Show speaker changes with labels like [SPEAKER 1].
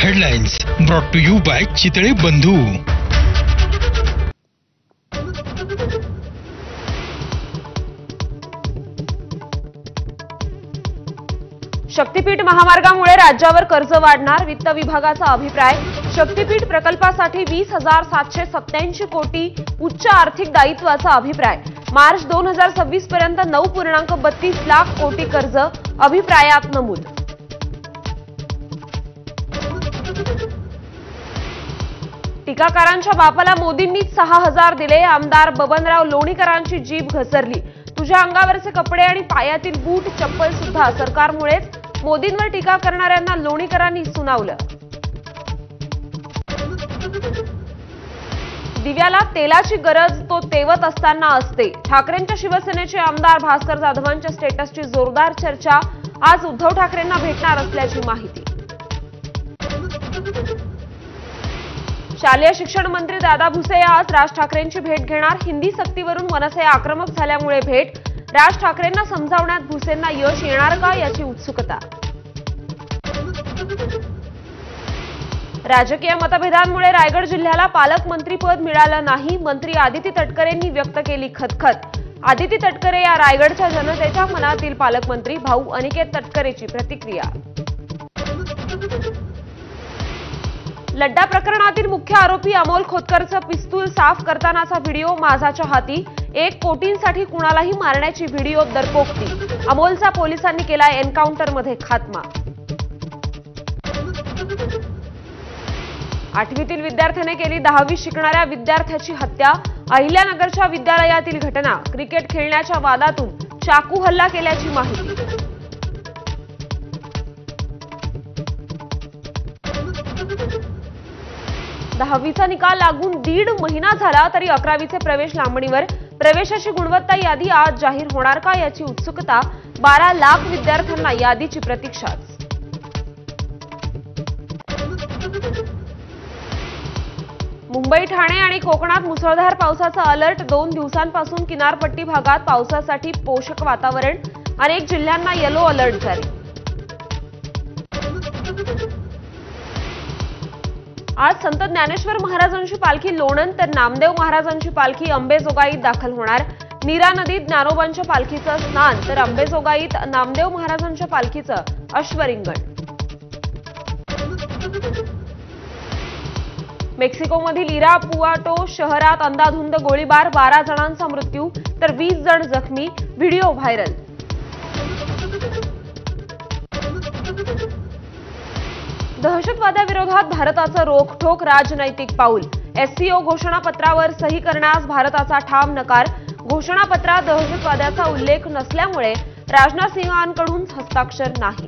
[SPEAKER 1] Headlines brought to you by Chitale Bandhu.
[SPEAKER 2] Shaktipeeth महामार्गामुळे राज्यावर कर्ज वाढणार, वित्त विभागाचा अभिप्राय। शक्तीपीठ प्रकल्पासाठी 20,787 कोटी उच्च आर्थिक दायित्वाचा अभिप्राय। मार्च 2026 पर्यंत 9.32 लाख कोटी कर्ज, अभिप्रायात नमूद। टीकाकारांच्या बापाला मोदींनीच 6,000 दिले, आमदार बबनराव लोणीकरांची जीभ घसरली। तुझ्या अंगावरचे कपडे आणि पायातील बूट चप्पल सुद्धा सरकारमुळेच, मोदींवर टीका करणाऱ्यांना लोणीकरांनी सुनावलं। दिव्याला तेलाची गरज तो तेवत असताना असते, ठाकरेंच्या शिवसेनेचे आमदार भास्कर जाधवांच्या स्टेटसची जोरदार चर्चा। आज उद्धव ठाकरेंना भेटणार असल्याची माहिती। शालेय शिक्षण मंत्री दादा भुसे आज राज ठाकरेंची भेट घेणार। हिंदी सक्तीवरून मनसे आक्रमक झाल्यामुळे भेट, राज ठाकरेंना समजावण्यात भुसेंना यश येणार का याची उत्सुकता। राजकीय मतभेदांमुळे रायगड जिल्ह्याला पालकमंत्रीपद मिळालं नाही, मंत्री आदिती तटकरेंनी व्यक्त केली खदखद। आदिती तटकरे या रायगडच्या जनतेच्या मनातील पालकमंत्री, भाऊ अनिकेत तटकरेची प्रतिक्रिया। लड्डा प्रकरणातील मुख्य आरोपी अमोल खोतकरचं पिस्तूल साफ करतानाचा व्हिडिओ माझाच्या हाती, 1 कोटींसाठी कुणालाही मारण्याची व्हिडिओ दरपोक्ती। अमोलचा पोलिसांनी केलाय एन्काउंटरमध्ये खात्मा। 8वीतील विद्यार्थ्याने केली 10वी शिकणाऱ्या विद्यार्थ्याची हत्या। अहिल्यानगरच्या विद्यालयातील घटना, क्रिकेट खेळण्याच्या वादातून चाकू हल्ला केल्याची माहिती। दहावीचा निकाल लागून 1.5 महिना झाला तरी 11वीचे प्रवेश लांबणीवर, प्रवेशाची गुणवत्ता यादी आज जाहीर होणार का याची उत्सुकता। 12 लाख विद्यार्थ्यांना यादीची प्रतीक्षा। मुंबई, ठाणे आणि कोकणात मुसळधार पावसाचा अलर्ट, 2 दिवसांपासून किनारपट्टी भागात पावसासाठी पोषक वातावरण, अनेक जिल्ह्यांना येलो अलर्ट जारी। आज संत ज्ञानेश्वर महाराजांची पालखी लोणंद तर नामदेव महाराजांची पालखी अंबेजोगाईत दाखल होणार। नीरा नदीत ज्ञानोबांच्या पालखीचं स्नान तर अंबेजोगाईत नामदेव महाराजांच्या पालखीचं अश्वरिंगण। मेक्सिकोमधील इरापुआटो शहरात अंधाधुंद गोळीबार, 12 जणांचा मृत्यू तर 20 जण जखमी, व्हिडिओ व्हायरल। दहशतवादाविरोधात भारताचं रोखठोक राजनैतिक पाऊल, एससीओ घोषणापत्रावर सही करण्यास भारताचा ठाम नकार। घोषणापत्रात दहशतवादाचा उल्लेख नसल्यामुळे राजनाथ सिंहांकडून हस्ताक्षर नाही।